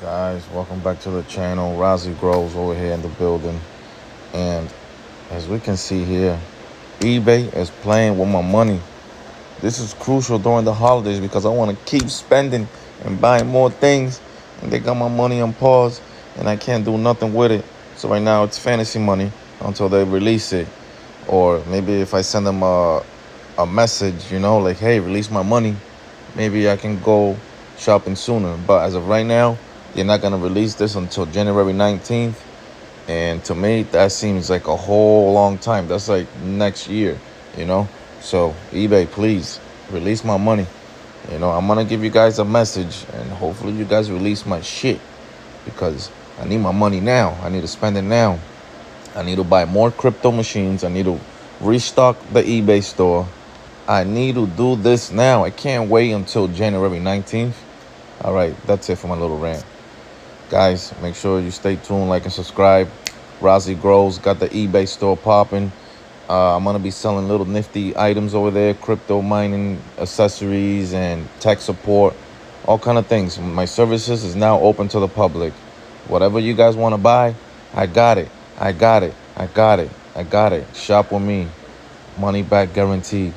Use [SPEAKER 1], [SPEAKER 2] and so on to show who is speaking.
[SPEAKER 1] Guys, welcome back to the channel. Rozzy Groves over here in the building. And as we can see here, eBay is playing with my money. This is crucial during the holidays because I want to keep spending and buying more things. And they got my money on pause and I can't do nothing with it. So right now it's fantasy money until they release it. Or maybe if I send them a message, like, hey, release my money, maybe I can go shopping sooner. But as of right now, they're not gonna release this until January 19th. And to me, that seems like a whole long time. That's like next year, you know? So eBay, please release my money. I'm gonna give you guys a message and hopefully you guys release my shit because I need my money now. I need to spend it now. I need to buy more crypto machines. I need to restock the eBay store. I need to do this now. I can't wait until January 19th. All right, that's it for my little rant. Guys, make sure you stay tuned, like and subscribe. Rozzy Groves got the eBay store popping. I'm going to be selling little nifty items over there, crypto mining accessories and tech support, all kind of things. My services is now open to the public. Whatever you guys want to buy, I got it. I got it. I got it. I got it. Shop with me. Money back guarantee.